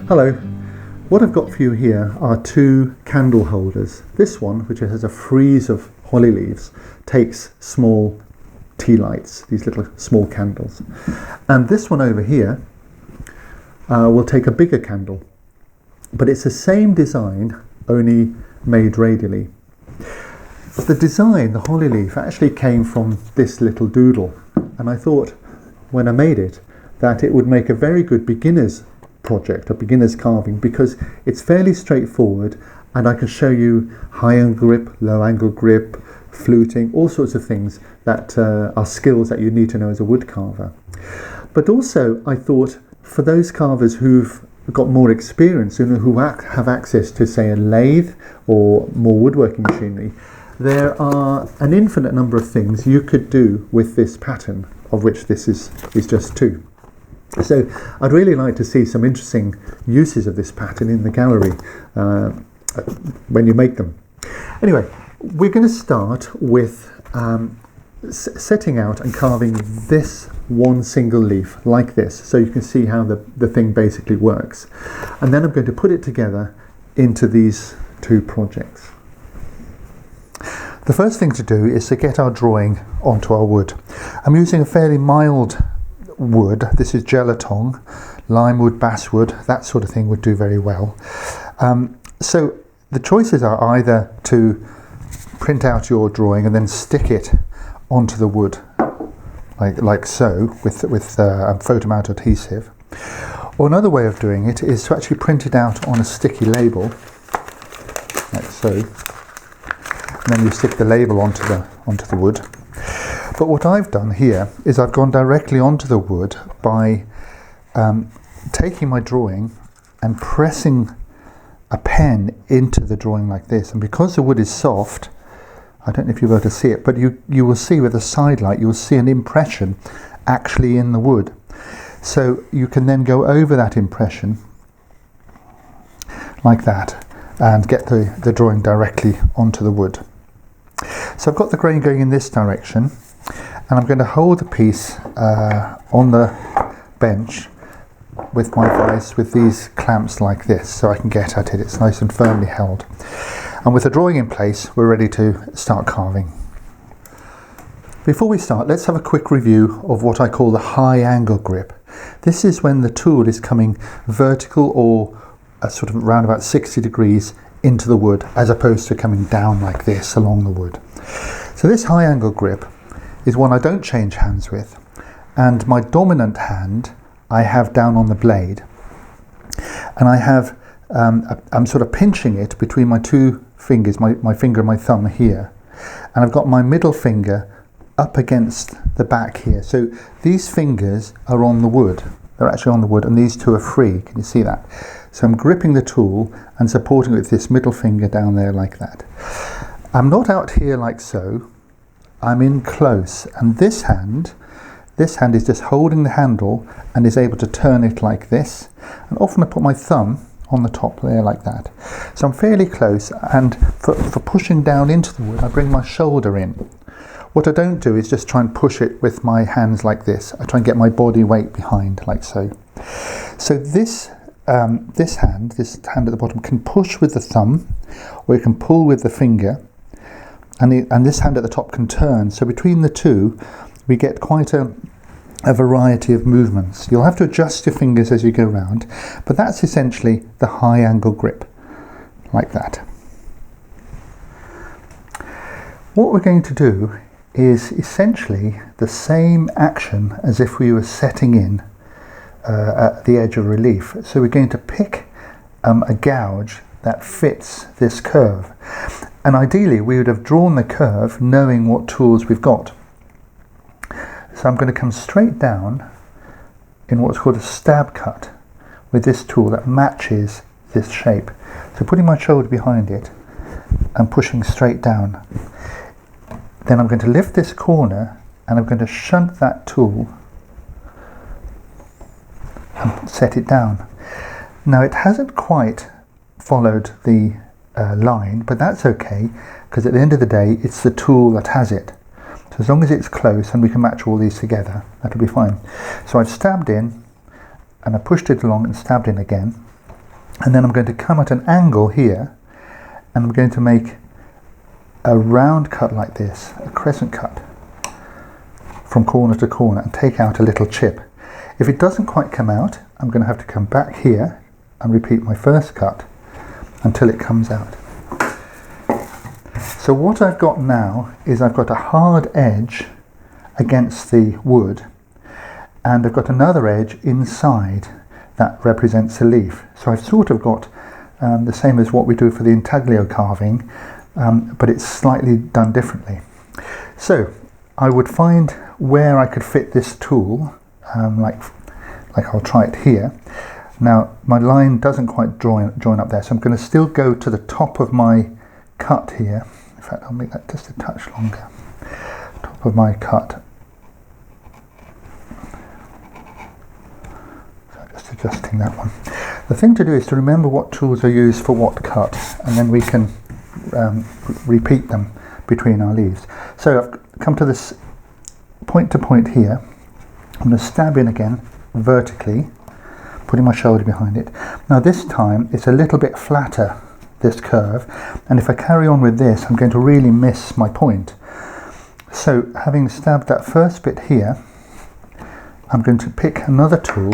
Hello. What I've got for you here are two candle holders. This one, which has a frieze of holly leaves, takes small tea lights, these little small candles. And this one over here will take a bigger candle. But it's the same design, only made radially. The design, the holly leaf, actually came from this little doodle. And I thought, when I made it, that it would make a very good beginner's project, a beginner's carving, because it's fairly straightforward and I can show you high angle grip, low angle grip, fluting, all sorts of things that are skills that you need to know as a wood carver. But also I thought for those carvers who've got more experience, who have access to, say, a lathe or more woodworking machinery, there are an infinite number of things you could do with this pattern, of which this is just two. So I'd really like to see some interesting uses of this pattern in the gallery when you make them. Anyway, we're going to start with setting out and carving this one single leaf like this, so you can see how the thing basically works. And then I'm going to put it together into these two projects. The first thing to do is to get our drawing onto our wood. I'm using a fairly mild wood. This is gelatong, lime wood, basswood, that sort of thing would do very well. So the choices are either to print out your drawing and then stick it onto the wood like so with photomount adhesive, or another way of doing it is to actually print it out on a sticky label like so, and then you stick the label onto the wood. But what I've done here is I've gone directly onto the wood by taking my drawing and pressing a pen into the drawing like this. And because the wood is soft, I don't know if you'll be able to see it, but you will see with the side light, you'll see an impression actually in the wood. So you can then go over that impression like that and get the drawing directly onto the wood. So I've got the grain going in this direction, and I'm going to hold the piece on the bench with my vise with these clamps like this, so I can get at it. It's nice and firmly held. And with the drawing in place, we're ready to start carving. Before we start, let's have a quick review of what I call the high angle grip. This is when the tool is coming vertical or sort of around about 60 degrees into the wood, as opposed to coming down like this along the wood. So this high angle grip is one I don't change hands with, and my dominant hand I have down on the blade, and I have I'm sort of pinching it between my two fingers, my finger and my thumb here, and I've got my middle finger up against the back here. So these fingers are on the wood, they're actually on the wood, and these two are free. Can you see that? So I'm gripping the tool and supporting it with this middle finger down there like that. I'm not out here like so, I'm in close, and this hand is just holding the handle and is able to turn it like this, and often I put my thumb on the top there like that. So I'm fairly close, and for pushing down into the wood I bring my shoulder in. What I don't do is just try and push it with my hands like this. I try and get my body weight behind like so. So this hand at the bottom can push with the thumb, or you can pull with the finger, and this hand at the top can turn. So between the two we get quite a variety of movements. You'll have to adjust your fingers as you go around, but that's essentially the high angle grip, like that. What we're going to do is essentially the same action as if we were setting in at the edge of relief. So we're going to pick a gouge that fits this curve, and ideally we would have drawn the curve knowing what tools we've got. So I'm going to come straight down in what's called a stab cut with this tool that matches this shape. So putting my shoulder behind it and pushing straight down. Then I'm going to lift this corner and I'm going to shunt that tool and set it down. Now it hasn't quite followed the line, but that's okay, because at the end of the day it's the tool that has it. So as long as it's close and we can match all these together, that'll be fine. So I've stabbed in and I pushed it along and stabbed in again. and then I'm going to come at an angle here, and I'm going to make a round cut like this, a crescent cut from corner to corner, and take out a little chip. If it doesn't quite come out, I'm going to have to come back here and repeat my first cut until it comes out. So what I've got now is I've got a hard edge against the wood, and I've got another edge inside that represents a leaf. So I've sort of got the same as what we do for the intaglio carving, but it's slightly done differently. So I would find where I could fit this tool, like I'll try it here. Now my line doesn't quite join up there, so I'm going to still go to the top of my cut here. In fact, I'll make that just a touch longer. Top of my cut. So just adjusting that one. The thing to do is to remember what tools are used for what cut, and then we can repeat them between our leaves. So I've come to this point to point here. I'm going to stab in again vertically, putting my shoulder behind it. Now this time it's a little bit flatter, this curve, and if I carry on with this, I'm going to really miss my point. So having stabbed that first bit here, I'm going to pick another tool,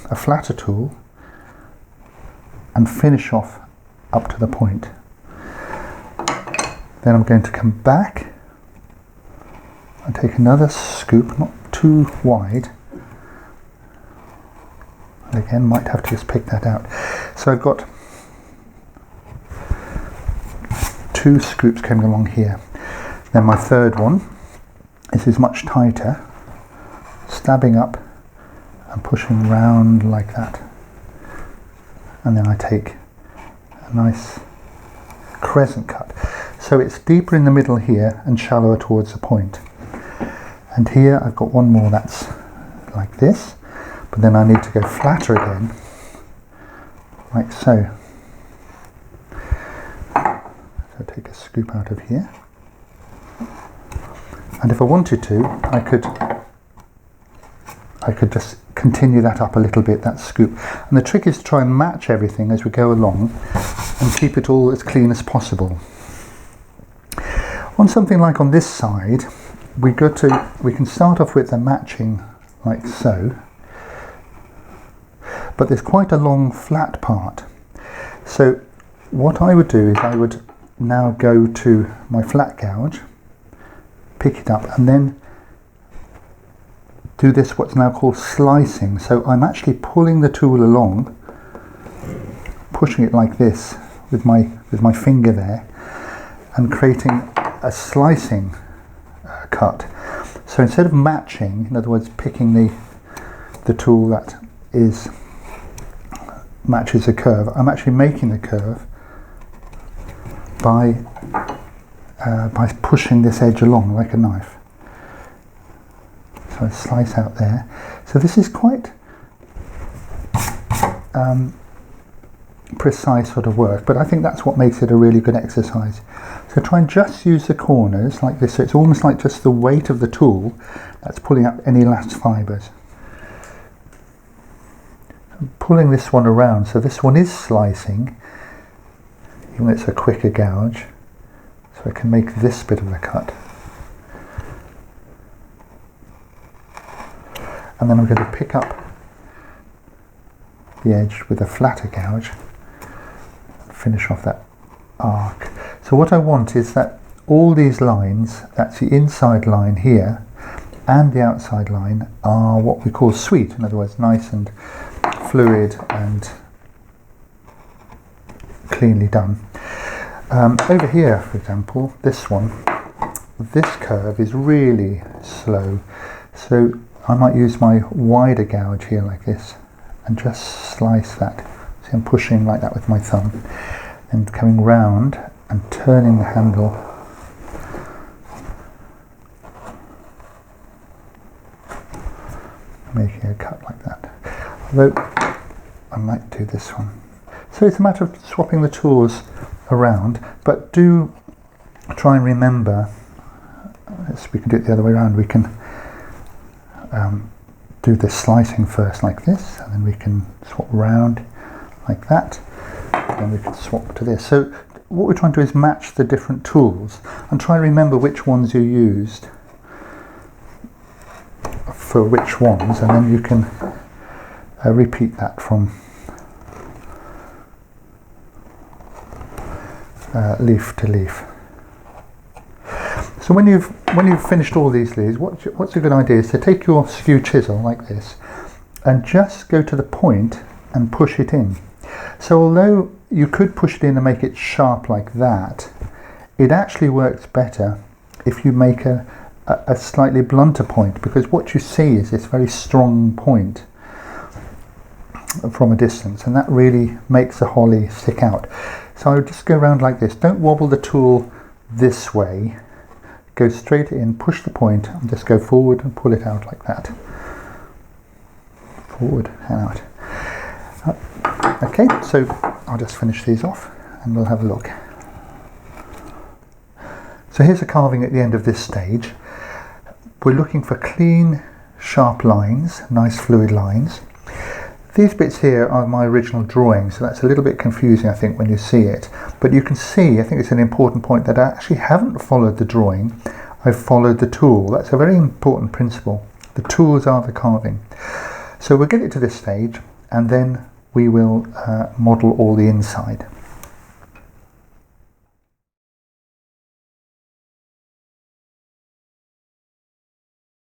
a flatter tool, and finish off up to the point. Then I'm going to come back and take another scoop, not too wide. And again, might have to just pick that out. So I've got 2 scoops coming along here. Then my third one, this is much tighter, stabbing up and pushing round like that. And then I take a nice crescent cut. So it's deeper in the middle here and shallower towards the point. And here I've got one more that's like this, but then I need to go flatter again, like so. So take a scoop out of here. And if I wanted to, I could just continue that up a little bit, that scoop. And the trick is to try and match everything as we go along and keep it all as clean as possible. On something like on this side, we can start off with the matching like so, but there's quite a long flat part. So what I would do is I would now go to my flat gouge, pick it up, and then do this what's now called slicing. So I'm actually pulling the tool along, pushing it like this with my finger there, and creating a slicing cut. So instead of matching, in other words picking the tool that matches the curve, I'm actually making the curve by pushing this edge along like a knife. So I slice out there. So this is quite precise sort of work, but I think that's what makes it a really good exercise. So try and just use the corners like this, so it's almost like just the weight of the tool that's pulling up any last fibres. I'm pulling this one around, so this one is slicing, even though it's a quicker gouge, so I can make this bit of the cut. And then I'm going to pick up the edge with a flatter gouge and finish off that arc. So what I want is that all these lines, that's the inside line here and the outside line, are what we call sweet, in other words nice and fluid and cleanly done. Over here, for example, this curve is really slow, so I might use my wider gouge here like this and just slice that. See, I'm pushing like that with my thumb and coming round and turning the handle making a cut like that. Although I might do this one. So it's a matter of swapping the tools around, but do try and remember, we can do it the other way around, we can do the slicing first like this, and then we can swap round like that. And we can swap to this. So what we're trying to do is match the different tools and try and remember which ones you used for which ones, and then you can repeat that from leaf to leaf. So when you've finished all these leaves, what's a good idea is to take your skew chisel like this and just go to the point and push it in. So although you could push it in and make it sharp like that, it actually works better if you make a slightly blunter point, because what you see is this very strong point from a distance, and that really makes the holly stick out. So I would just go around like this. Don't wobble the tool this way. Go straight in, push the point, and just go forward and pull it out like that. Forward and out. Okay, so I'll just finish these off and we'll have a look. So here's a carving at the end of this stage. We're looking for clean, sharp lines, nice fluid lines. These bits here are my original drawing, so that's a little bit confusing, I think, when you see it. But you can see, I think it's an important point, that I actually haven't followed the drawing, I've followed the tool. That's a very important principle. The tools are the carving. So we'll get it to this stage, and then we will model all the inside.